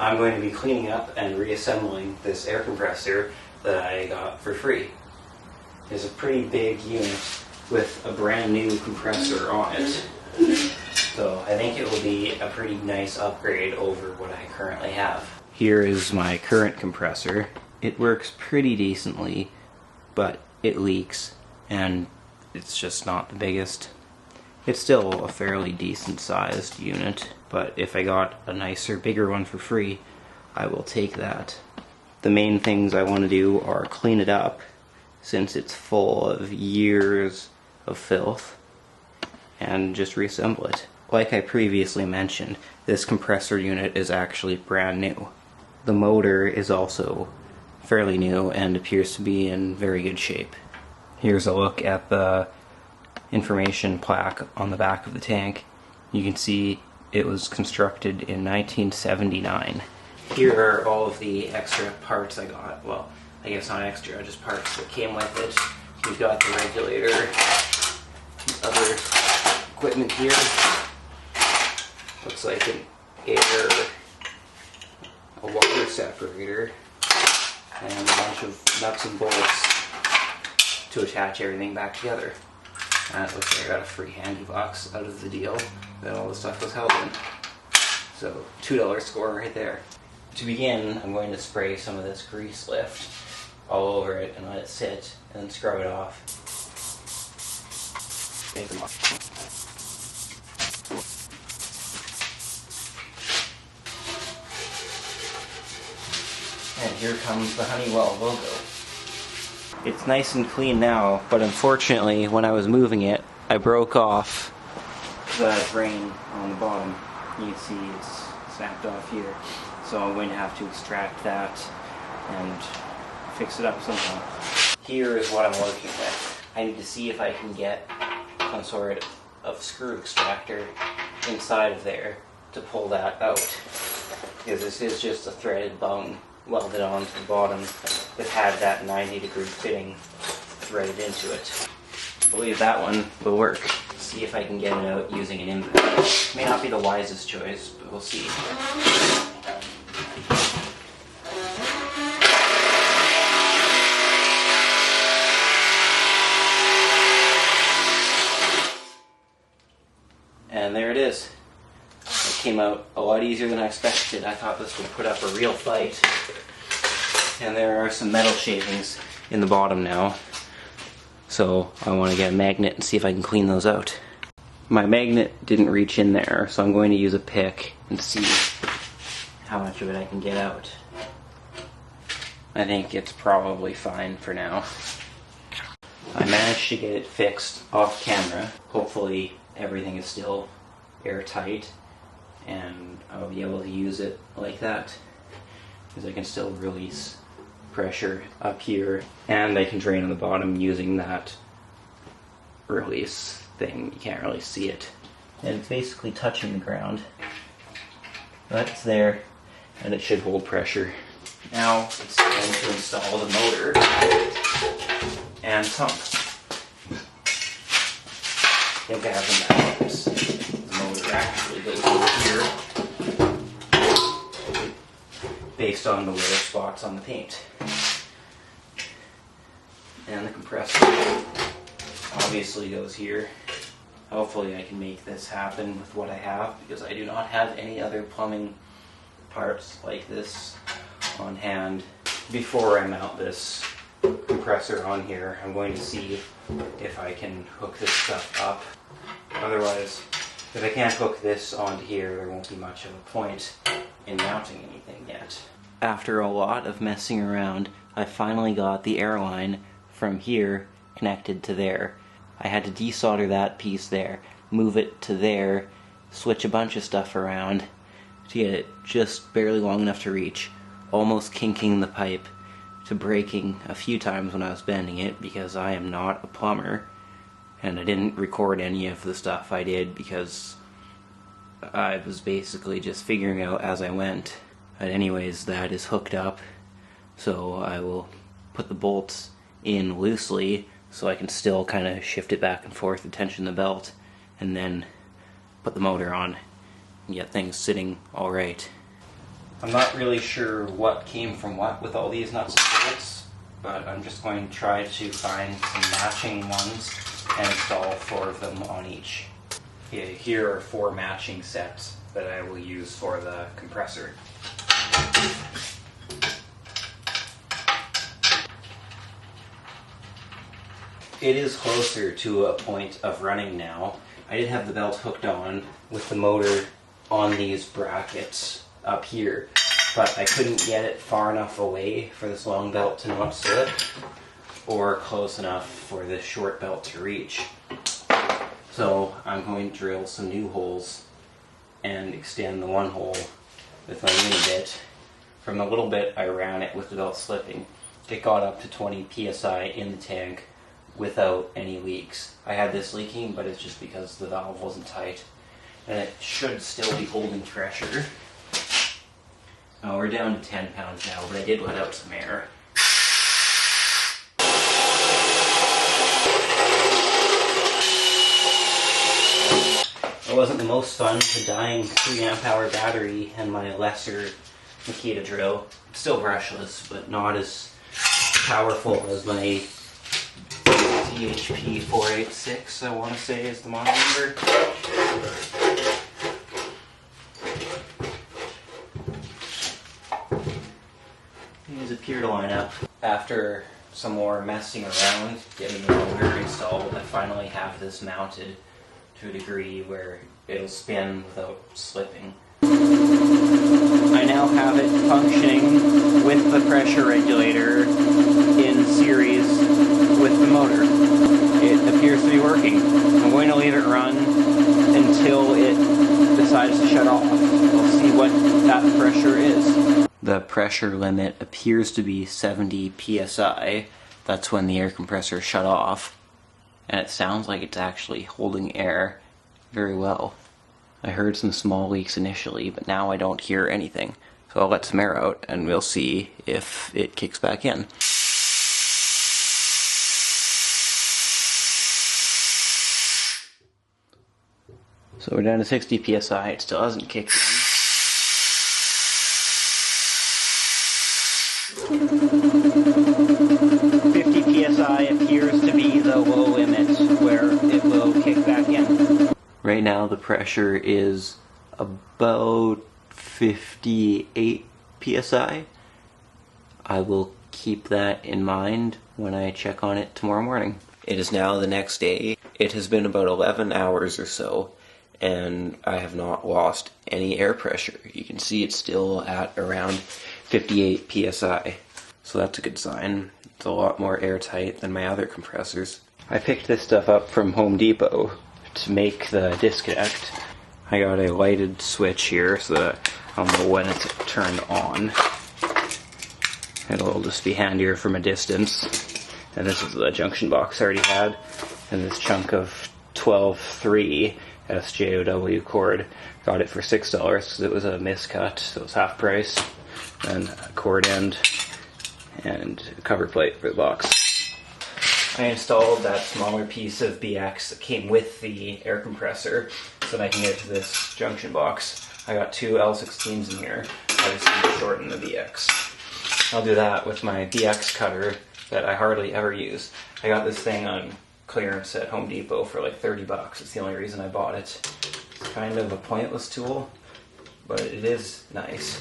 I'm going to be cleaning up and reassembling this air compressor that I got for free. It's a pretty big unit with a brand new compressor on it. So I think it will be a pretty nice upgrade over what I currently have. Here is my current compressor. It works pretty decently, but it leaks and it's just not the biggest. It's still a fairly decent sized unit, but if I got a nicer, bigger one for free, I will take that. The main things I want to do are clean it up, since it's full of years of filth, and just reassemble it. Like I previously mentioned, this compressor unit is actually brand new. The motor is also fairly new and appears to be in very good shape. Here's a look at the information plaque on the back of the tank. You can see it was constructed in 1979. Here are all of the extra parts I got. Well, I guess not extra, just parts that came with it. We've got the regulator, other equipment here. Looks like an a water separator, and a bunch of nuts and bolts to attach everything back together. And it looks like I got a free handy box out of the deal that all the stuff was held in. So $2 score right there. To begin, I'm going to spray some of this grease lift all over it and let it sit, and then scrub it off. And here comes the Honeywell logo. It's nice and clean now, but unfortunately when I was moving it, I broke off the drain on the bottom. You can see it's snapped off here. So I'm going to have to extract that and fix it up somehow. Here is what I'm working with. I need to see if I can get some sort of screw extractor inside of there to pull that out. Because this is just a threaded bung welded onto the bottom that had that 90-degree fitting threaded into it. I believe that one will work. See if I can get it out using an impact. May not be the wisest choice, but we'll see. And there it is. It came out a lot easier than I expected. I thought this would put up a real fight. And there are some metal shavings in the bottom now. So I want to get a magnet and see if I can clean those out. My magnet didn't reach in there, so I'm going to use a pick and see how much of it I can get out. I think it's probably fine for now. I managed to get it fixed off camera. Hopefully everything is still airtight and I'll be able to use it like that, because I can still release pressure up here and I can drain on the bottom using that release thing. You can't really see it, and it's basically touching the ground, but it's there and it should hold pressure. Now it's time to install the motor and pump. I think I have them backwards. The motor actually goes over here based on the wear spots on the paint. And the compressor obviously goes here. Hopefully I can make this happen with what I have, because I do not have any other plumbing parts like this on hand. Before I mount this compressor on here, I'm going to see if I can hook this stuff up. Otherwise, if I can't hook this onto here, there won't be much of a point in mounting anything yet. After a lot of messing around, I finally got the air line from here connected to there. I had to desolder that piece there, move it to there, switch a bunch of stuff around to get it just barely long enough to reach, almost kinking the pipe to breaking a few times when I was bending it, because I am not a plumber and I didn't record any of the stuff I did because I was basically just figuring out as I went. But anyways, that is hooked up, so I will put the bolts in loosely so I can still kind of shift it back and forth and tension the belt, and then put the motor on and get things sitting alright. I'm not really sure what came from what with all these nuts and bolts, but I'm just going to try to find some matching ones and install 4 of them on each. Yeah, here are 4 matching sets that I will use for the compressor. It is closer to a point of running now. I did have the belt hooked on with the motor on these brackets up here, but I couldn't get it far enough away for this long belt to not slip, or close enough for this short belt to reach. So I'm going to drill some new holes and extend the one hole with my mini bit. From the little bit I ran it with the belt slipping, it got up to 20 psi in the tank without any leaks. I had this leaking, but it's just because the valve wasn't tight, and it should still be holding pressure. Oh, we're down to 10 pounds now, but I did let out some air. It wasn't the most fun, the dying 3 amp hour battery and my lesser Makita drill. It's still brushless, but not as powerful as my CHP 486, I want to say is the model number. These appear to line up. After some more messing around, getting the motor installed, I finally have this mounted to a degree where it'll spin without slipping. I now have it functioning with the pressure regulator in series with the motor. It appears to be working. I'm going to leave it run until it decides to shut off. We'll see what that pressure is. The pressure limit appears to be 70 psi. That's when the air compressor shut off. And it sounds like it's actually holding air very well. I heard some small leaks initially, but now I don't hear anything. So I'll let some air out and we'll see if it kicks back in. So we're down to 60 psi, it still hasn't kicked in. 50 psi appears to be the low limit where it will kick back in. Right now the pressure is about 58 psi. I will keep that in mind when I check on it tomorrow morning. It is now the next day. It has been about 11 hours or so, and I have not lost any air pressure. You can see it's still at around 58 psi. So that's a good sign. It's a lot more airtight than my other compressors. I picked this stuff up from Home Depot to make the disconnect. I got a lighted switch here so that I'll know when it's turned on. It'll just be handier from a distance. And this is the junction box I already had. And this chunk of 12.3 SJOW cord. Got it for $6 because it was a miscut, so it was half price. And a cord end and a cover plate for the box. I installed that smaller piece of BX that came with the air compressor so that I can get to this junction box. I got 2 L16s in here. I just need to shorten the BX. I'll do that with my BX cutter that I hardly ever use. I got this thing on clearance at Home Depot for like 30 bucks. It's the only reason I bought it. It's kind of a pointless tool, but it is nice.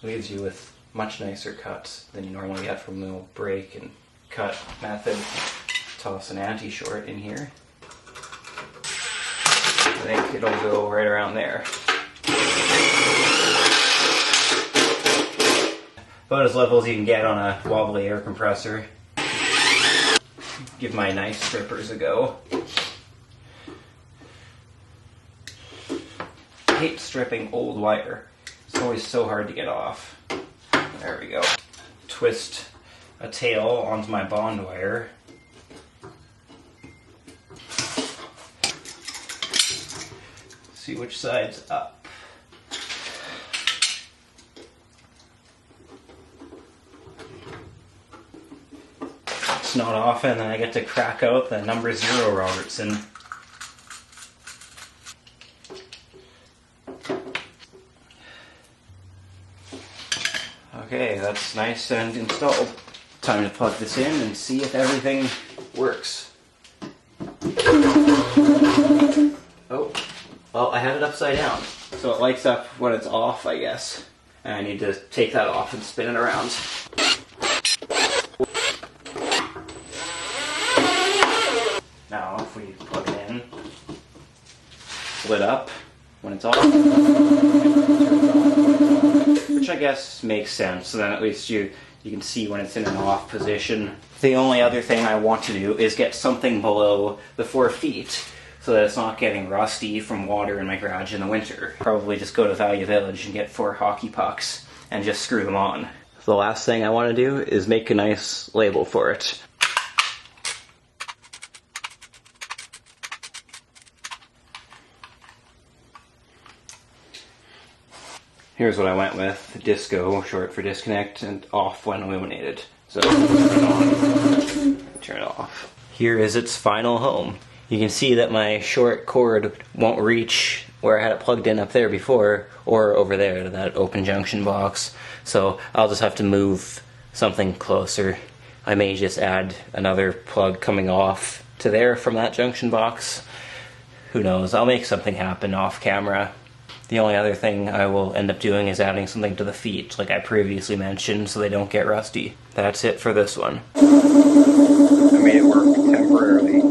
Leaves you with much nicer cuts than you normally get from the old break and cut method. Toss an anti-short in here. I think it'll go right around there. About as level as you can get on a wobbly air compressor. Give my knife strippers a go. I hate stripping old wire. It's always so hard to get off. There we go. Twist a tail onto my bond wire. See which side's up. It's not often that I get to crack out the number 0 Robertson. Okay, that's nice and installed. Time to plug this in and see if everything works. Oh, well, I had it upside down. So it lights up when it's off, I guess. And I need to take that off and spin it around. Now, if we plug it in, lit up when it's off, which I guess makes sense. So then at least you can see when it's in an off position. The only other thing I want to do is get something below the 4 feet so that it's not getting rusty from water in my garage in the winter. Probably just go to Value Village and get 4 hockey pucks and just screw them on. The last thing I want to do is make a nice label for it. Here's what I went with: disco, short for disconnect, and off when illuminated. So turn it on, turn it off. Here is its final home. You can see that my short cord won't reach where I had it plugged in up there before, or over there to that open junction box. So I'll just have to move something closer. I may just add another plug coming off to there from that junction box. Who knows? I'll make something happen off camera. The only other thing I will end up doing is adding something to the feet, like I previously mentioned, so they don't get rusty. That's it for this one. I made it work temporarily.